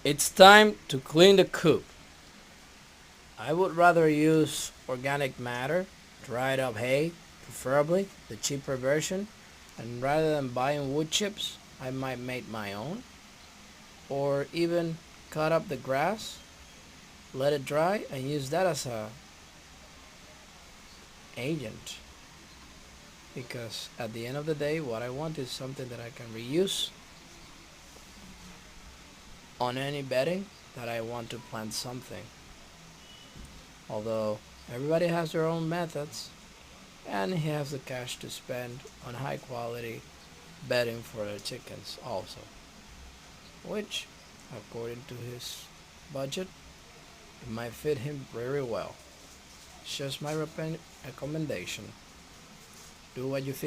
It's time to clean the coop. I would rather use organic matter, dried up hay, preferably the cheaper version, and rather than buying wood chips, I might make my own, or even cut up the grass, let it dry, and use that as a agent. Because at the end of the day, what I want is something that I can reuse on any bedding that I want to plant something. Although everybody has their own methods, and he has the cash to spend on high quality bedding for the chickens also, which, according to his budget, it might fit him very well. It's just my recommendation. Do what you feel.